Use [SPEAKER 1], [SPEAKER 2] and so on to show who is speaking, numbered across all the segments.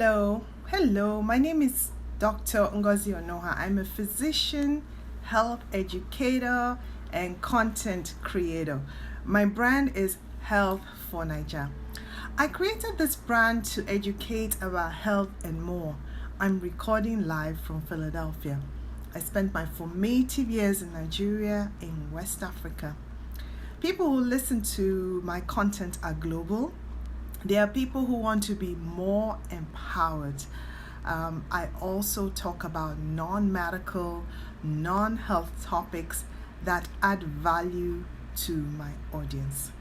[SPEAKER 1] Hello. My name is Dr. Ngozi Onoha. I'm a physician, health educator, and content creator. My brand is Health for Naija. I created this brand to educate about health and more. I'm recording live from Philadelphia. I spent my formative years in Nigeria, in West Africa. People who listen to my content are global. There are people who want to be more empowered. I also talk about non-medical, non-health topics that add value to my audience.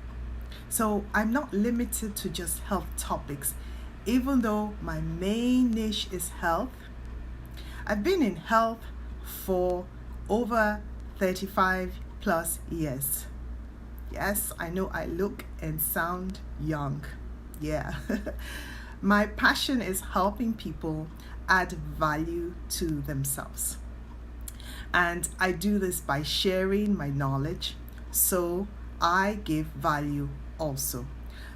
[SPEAKER 1] So I'm not limited to just health topics, even though my main niche is health. I've been in health for over 35 plus years. Yes, I know I look and sound young. Yeah. My passion is helping people add value to themselves. And I do this by sharing my knowledge, so I give value also.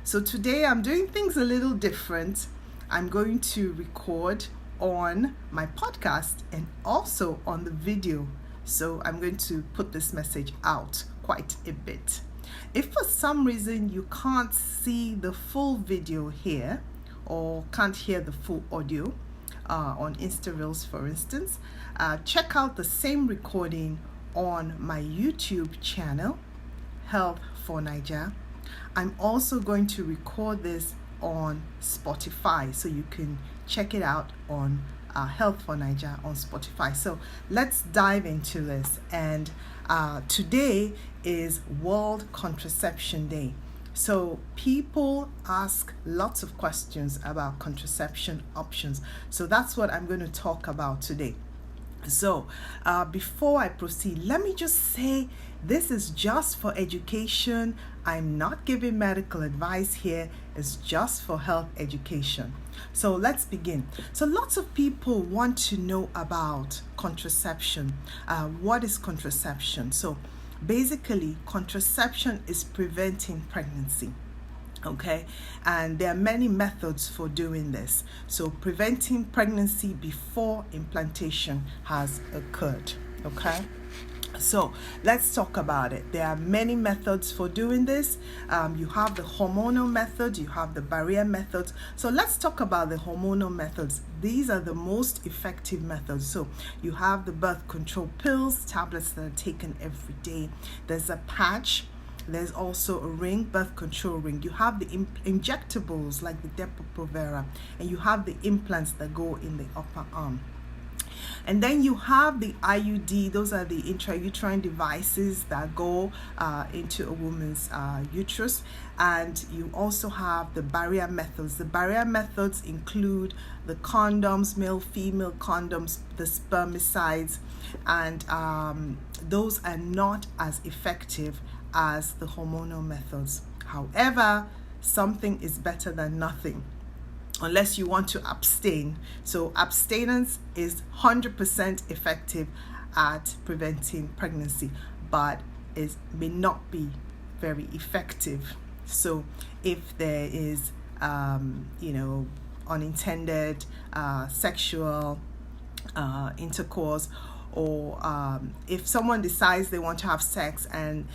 [SPEAKER 1] So today I'm doing things a little different. I'm going to record on my podcast and also on the video. So I'm going to put this message out quite a bit. If for some reason you can't see the full video here or can't hear the full audio on Insta Reels, for instance, check out the same recording on my YouTube channel, Health for Naija. I'm also going to record this on Spotify, so you can check it out on Health for Naija on Spotify. So let's dive into this. And today is World Contraception Day. So people ask lots of questions about contraception options. So that's what I'm going to talk about today. So before I proceed, let me just say this is just for education. I'm not giving medical advice here. It's just for health education. So let's begin. So lots of people want to know about contraception. What is contraception? So basically, contraception is preventing pregnancy. Okay, and there are many methods for doing this. So preventing pregnancy before implantation has occurred. Okay, so let's talk about it. There are many methods for doing this. You have the hormonal method, you have the barrier methods. So let's talk about the hormonal methods. These are the most effective methods. So you have the birth control pills, tablets that are taken every day. There's a patch. There's also a ring, birth control ring. You have the injectables like the Depo-Provera, and you have the implants that go in the upper arm. And then you have the IUD. Those are the intrauterine devices that go into a woman's uterus. And you also have the barrier methods. The barrier methods include the condoms, male, female condoms, the spermicides, and those are not as effective as the hormonal methods. However, something is better than nothing, unless you want to abstain. So abstinence is 100% effective at preventing pregnancy, but it may not be very effective. So if there is, unintended sexual intercourse, or if someone decides they want to have sex and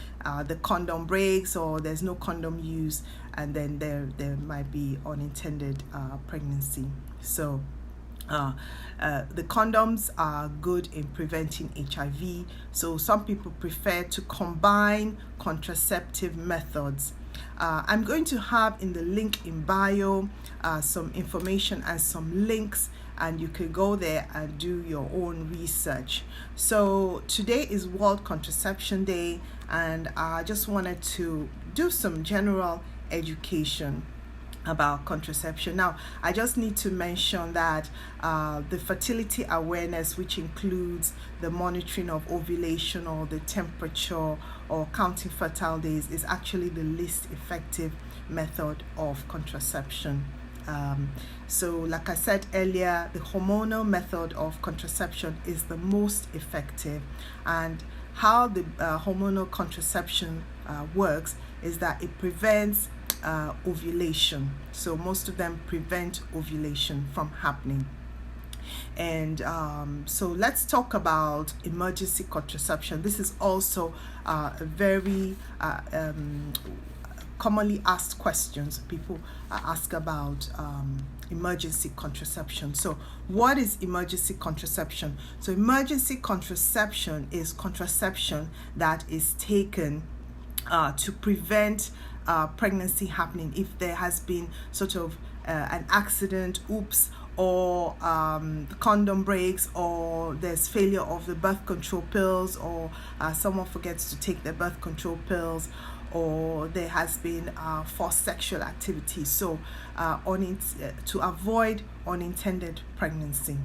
[SPEAKER 1] the condom breaks or there's no condom use, and then there might be unintended pregnancy. So the condoms are good in preventing HIV. So some people prefer to combine contraceptive methods. I'm going to have in the link in bio some information and some links, and you can go there and do your own research. So today is World Contraception Day, and I just wanted to do some general education about contraception. Now, I just need to mention that the fertility awareness, which includes the monitoring of ovulation or the temperature or counting fertile days, is actually the least effective method of contraception. So like I said earlier, the hormonal method of contraception is the most effective. And how the hormonal contraception works is that it prevents ovulation. So most of them prevent ovulation from happening. And so let's talk about emergency contraception. This is also a very commonly asked questions. People ask about emergency contraception. So what is emergency contraception? So emergency contraception is contraception that is taken to prevent pregnancy happening if there has been sort of an accident, or the condom breaks, or there's failure of the birth control pills, or someone forgets to take their birth control pills, or there has been forced sexual activity. So to avoid unintended pregnancy.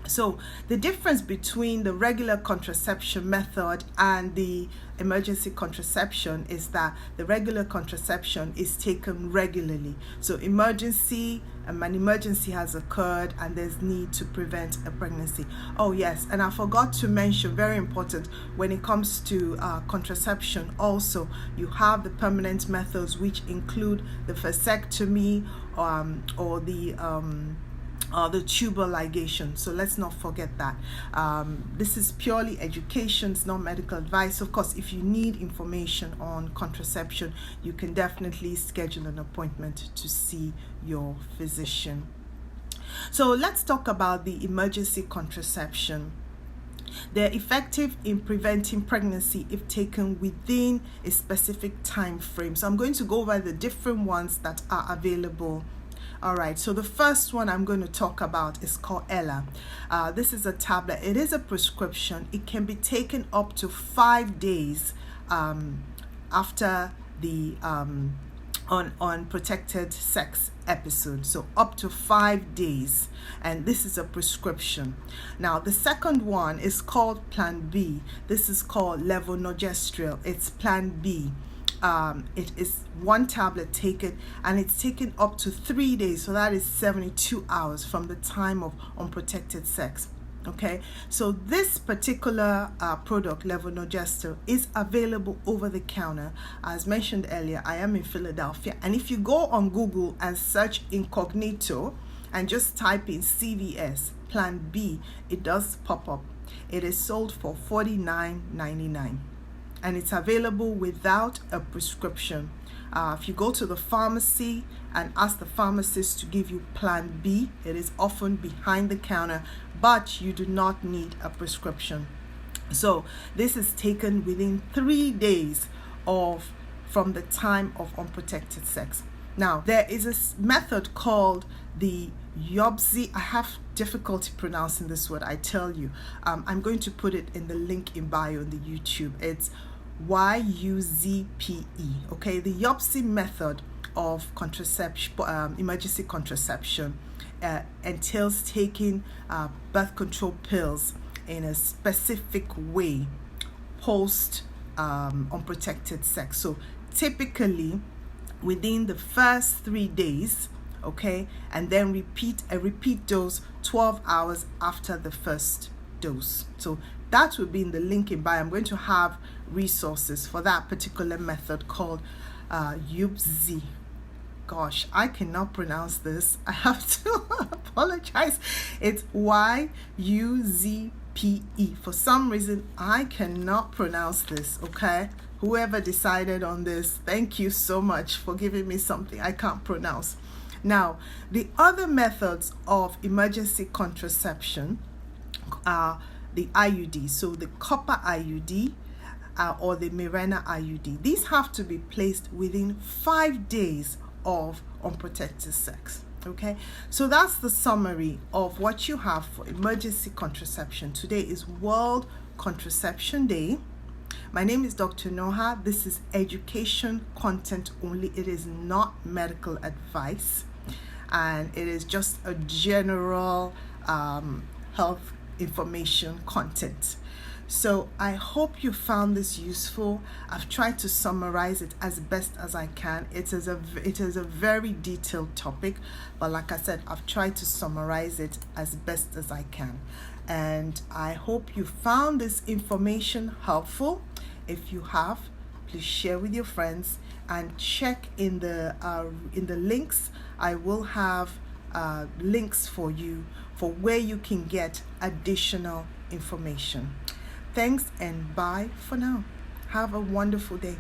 [SPEAKER 1] So the difference between the regular contraception method and the emergency contraception is that the regular contraception is taken regularly. So an emergency has occurred and there's need to prevent a pregnancy. Oh yes, and I forgot to mention, very important, when it comes to contraception also, you have the permanent methods, which include the vasectomy or the tubal ligation. So let's not forget that. This is purely education, it's not medical advice. Of course, if you need information on contraception, you can definitely schedule an appointment to see your physician. So let's talk about the emergency contraception. They're effective in preventing pregnancy if taken within a specific time frame. So I'm going to go over the different ones that are available. All right, so the first one I'm going to talk about is called Ella. This is a tablet. It is a prescription. It can be taken up to 5 days after the unprotected sex episode. So up to 5 days, and this is a prescription. Now the second one is called Plan B. This is called levonorgestrel. It's Plan B. It is one tablet taken, and it's taken up to 3 days, so that is 72 hours from the time of unprotected sex. Okay, so this particular product, levonorgestrel, is available over the counter. As mentioned earlier, I am in Philadelphia, and if you go on Google and search incognito and just type in CVS Plan B, it does pop up. It is sold for $49.99. and it's available without a prescription. If you go to the pharmacy and ask the pharmacist to give you Plan B, it is often behind the counter, but you do not need a prescription. So this is taken within 3 days from the time of unprotected sex. Now, there is a method called the Yuzpe. I have difficulty pronouncing this word, I tell you. I'm going to put it in the link in bio on the YouTube. It's Yuzpe. Okay, the Yuzpe method of contraception, emergency contraception, entails taking birth control pills in a specific way post unprotected sex. So typically within the first 3 days, okay, and then repeat dose 12 hours after the first dose. So that will be in the link in bio. I'm going to have resources for that particular method called Yuzpe. Gosh, I cannot pronounce this. I have to apologize. It's Yuzpe. For some reason, I cannot pronounce this, okay? Whoever decided on this, thank you so much for giving me something I can't pronounce. Now, the other methods of emergency contraception are the IUD. So the copper IUD or the Mirena IUD. These have to be placed within 5 days of unprotected sex. Okay, so that's the summary of what you have for emergency contraception. Today is World Contraception Day. My name is Dr. Noha. This is education content only. It is not medical advice, and it is just a general health information content. So I hope you found this useful. I've tried to summarize it as best as I can. It is a very detailed topic, but like I said, I've tried to summarize it as best as I can. And I hope you found this information helpful. If you have, Please share with your friends and check in the links. I will have links for you for where you can get additional information. Thanks and bye for now. Have a wonderful day.